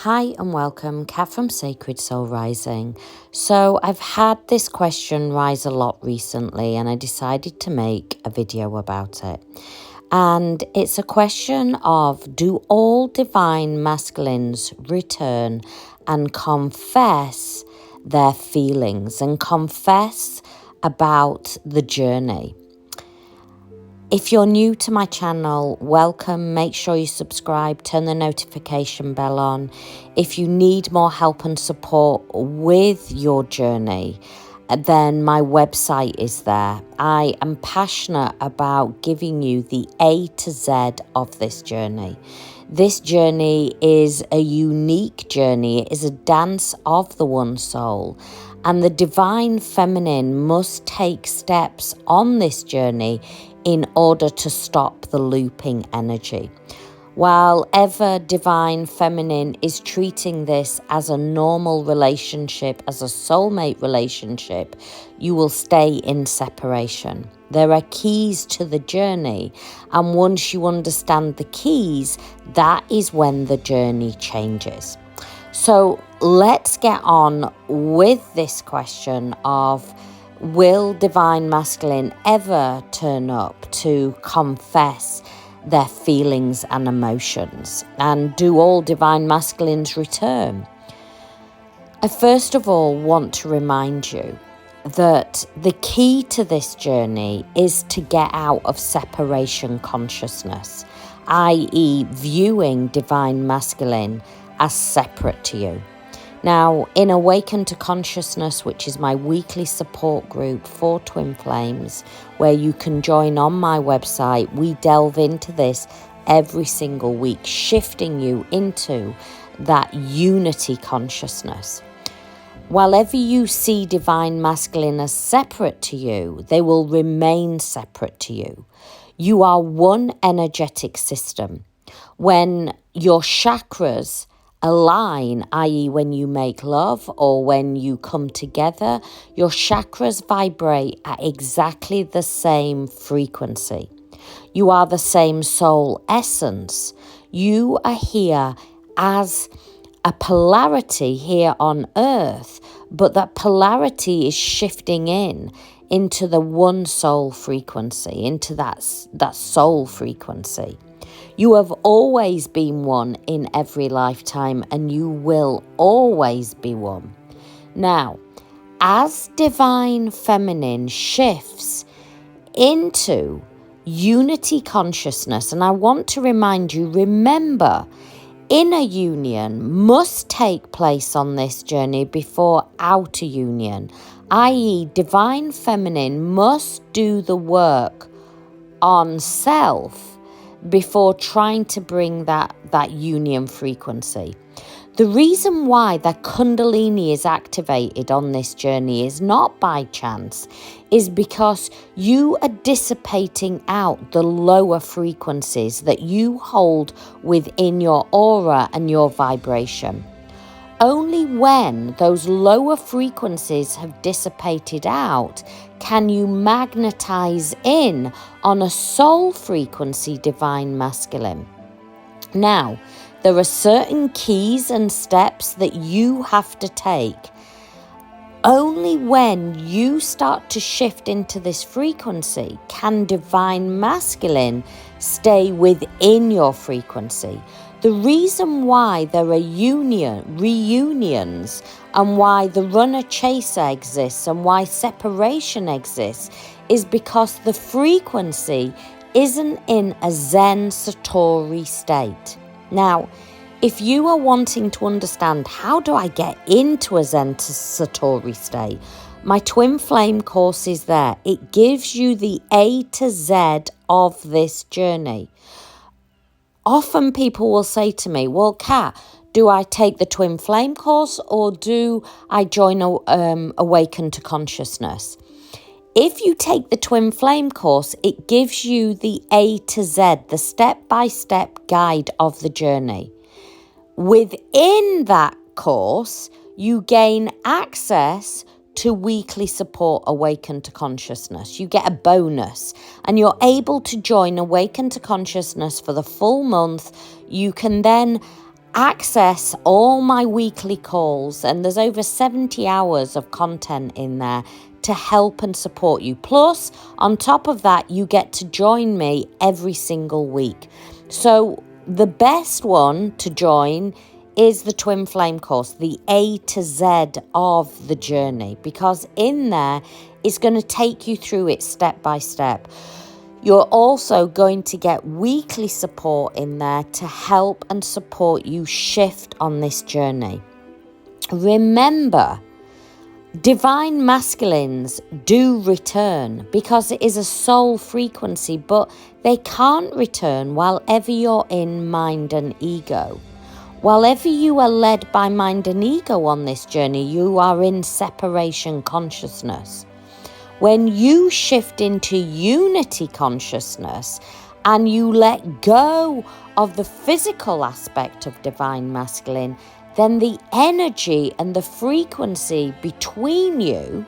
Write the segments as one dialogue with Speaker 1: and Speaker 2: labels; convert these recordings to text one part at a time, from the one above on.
Speaker 1: Hi and welcome, Kat from Sacred Soul Rising. So I've had this question rise a lot recently and I decided to make a video about it. And it's a question of, do all divine masculines return and confess their feelings and confess about the journey? If you're new to my channel, welcome. Make sure you subscribe, turn the notification bell on. If you need more help and support with your journey, then my website is there. I am passionate about giving you the A to Z of this journey. This journey is a unique journey. It is a dance of the one soul. And the divine feminine must take steps on this journey in order to stop the looping energy. While ever divine feminine is treating this as a normal relationship, as a soulmate relationship, you will stay in separation. There are keys to the journey, and once you understand the keys, that is when the journey changes. So let's get on with this question of, will divine masculine ever turn up to confess their feelings and emotions? And do all divine masculines return? I first of all want to remind you that the key to this journey is to get out of separation consciousness, i.e. viewing divine masculine as separate to you. Now, in Awaken to Consciousness, which is my weekly support group for twin flames, where you can join on my website, we delve into this every single week, shifting you into that unity consciousness. Wherever you see divine masculine as separate to you, they will remain separate to you. You are one energetic system. When your chakras align, i.e. when you make love or when you come together, your chakras vibrate at exactly the same frequency. You are the same soul essence. You are here as a polarity here on earth, but that polarity is shifting into the one soul frequency, into that soul frequency. You have always been one in every lifetime, and you will always be one. Now, as divine feminine shifts into unity consciousness, and I want to remind you, remember, inner union must take place on this journey before outer union, i.e. divine feminine must do the work on self before trying to bring that union frequency. The reason why the Kundalini is activated on this journey is not by chance, is because you are dissipating out the lower frequencies that you hold within your aura and your vibration. Only when those lower frequencies have dissipated out can you magnetize in on a soul frequency divine masculine. Now, there are certain keys and steps that you have to take. Only when you start to shift into this frequency can divine masculine stay within your frequency. The reason why there are reunions and why the runner-chaser exists and why separation exists is because the frequency isn't in a Zen Satori state. Now, if you are wanting to understand how do I get into a Zen Satori state, my twin flame course is there. It gives you the A to Z of this journey. Often people will say to me, well, Kat, do I take the twin flame course or do I join Awaken to Consciousness? If you take the twin flame course, it gives you the A to Z, the step-by-step guide of the journey. Within that course, you gain access to weekly support Awaken to Consciousness. You get a bonus and you're able to join Awaken to Consciousness for the full month. You can then access all my weekly calls, and there's over 70 hours of content in there to help and support you. Plus, on top of that, you get to join me every single week. So the best one to join is the Twin Flame course, the A to Z of the journey, because in there it's going to take you through it step by step. You're also going to get weekly support in there to help and support you shift on this journey. Remember, divine masculines do return because it is a soul frequency, but they can't return while ever you're in mind and ego. While ever you are led by mind and ego on this journey, you are in separation consciousness. When you shift into unity consciousness and you let go of the physical aspect of divine masculine, then the energy and the frequency between you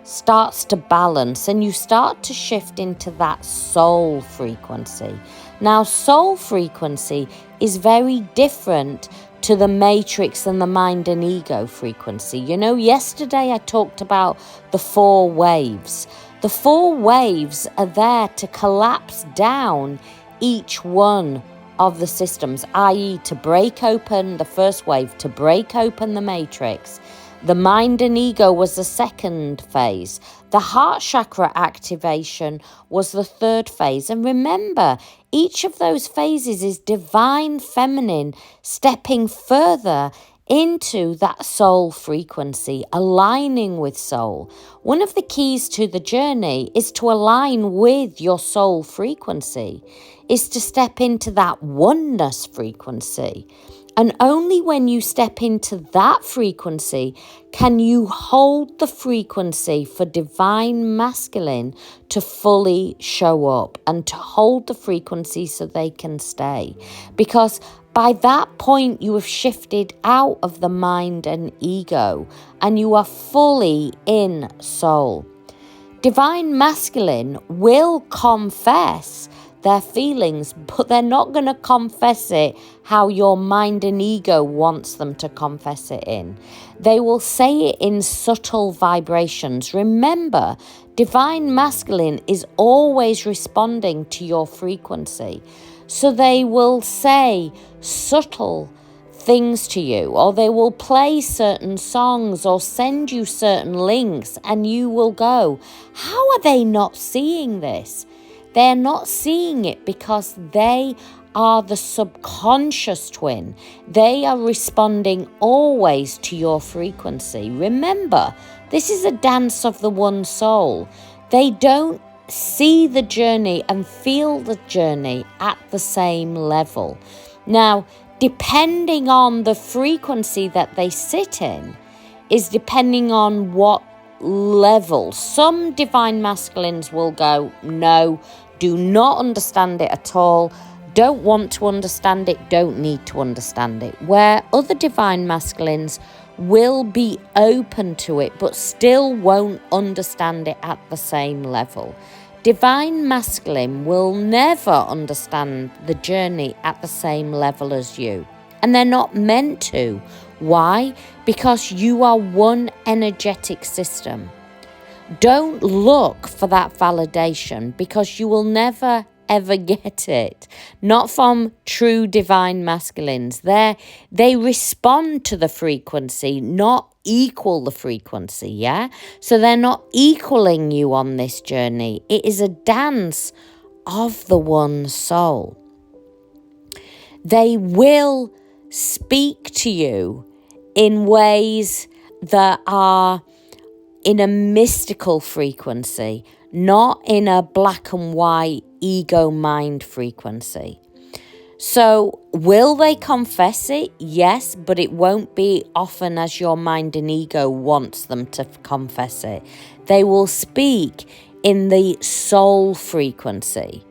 Speaker 1: starts to balance and you start to shift into that soul frequency. Now, soul frequency is very different to the matrix and the mind and ego frequency. You know, yesterday I talked about the 4 waves. The 4 waves are there to collapse down each one of the systems, i.e. to break open the first wave, to break open the matrix. The mind and ego was the second phase. The heart chakra activation was the third phase. And remember, each of those phases is divine feminine stepping further into that soul frequency, aligning with soul. One of the keys to the journey is to align with your soul frequency, is to step into that oneness frequency. And only when you step into that frequency can you hold the frequency for divine masculine to fully show up and to hold the frequency so they can stay. Because by that point, you have shifted out of the mind and ego and you are fully in soul. Divine masculine will confess their feelings, but they're not going to confess it how your mind and ego wants them to confess it in. They will say it in subtle vibrations. Remember, divine masculine is always responding to your frequency. So they will say subtle things to you, or they will play certain songs or send you certain links, and you will go, how are they not seeing this? They're not seeing it because they are the subconscious twin. They are responding always to your frequency. Remember, this is a dance of the one soul. They don't see the journey and feel the journey at the same level. Now, depending on the frequency that they sit in is depending on what level. Some divine masculines will go, no, do not understand it at all, don't want to understand it, don't need to understand it. Where other divine masculines will be open to it, but still won't understand it at the same level. Divine masculine will never understand the journey at the same level as you. And they're not meant to. Why? Because you are one energetic system. Don't look for that validation because you will never ever get it. Not from true divine masculines. They respond to the frequency, not equal the frequency, yeah? So they're not equaling you on this journey. It is a dance of the one soul. They will speak to you in ways that are in a mystical frequency, not in a black and white ego mind frequency. So will they confess it? Yes, but it won't be often as your mind and ego wants them to confess it. They will speak in the soul frequency.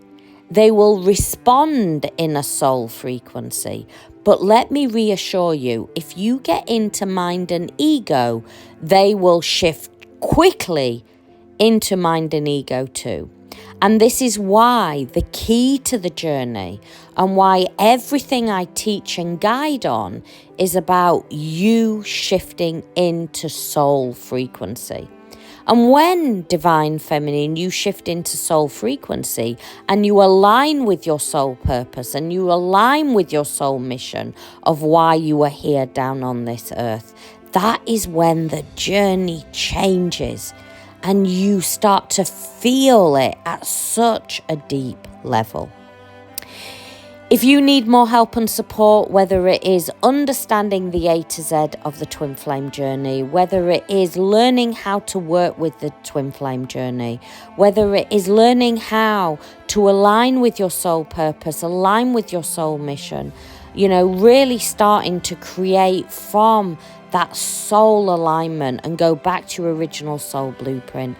Speaker 1: They will respond in a soul frequency. But let me reassure you, if you get into mind and ego, they will shift quickly into mind and ego too. And this is why the key to the journey and why everything I teach and guide on is about you shifting into soul frequency. And when, Divine Feminine, you shift into soul frequency and you align with your soul purpose and you align with your soul mission of why you are here down on this earth, that is when the journey changes and you start to feel it at such a deep level. If you need more help and support, whether it is understanding the A to Z of the twin flame journey, whether it is learning how to work with the twin flame journey, whether it is learning how to align with your soul purpose, align with your soul mission, really starting to create from that soul alignment and go back to your original soul blueprint.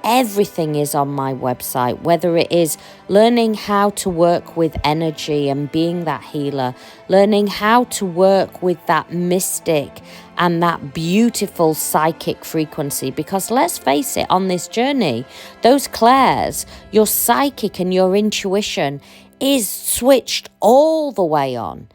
Speaker 1: Everything is on my website, whether it is learning how to work with energy and being that healer, learning how to work with that mystic and that beautiful psychic frequency. Because let's face it, on this journey, those clairs, your psychic and your intuition is switched all the way on.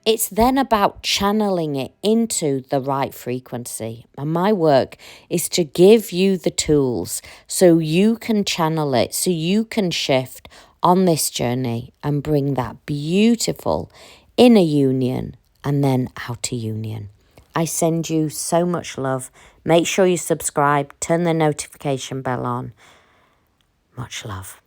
Speaker 1: It's then about channeling it into the right frequency. And my work is to give you the tools so you can channel it, so you can shift on this journey and bring that beautiful inner union and then outer union. I send you so much love. Make sure you subscribe, turn the notification bell on. Much love.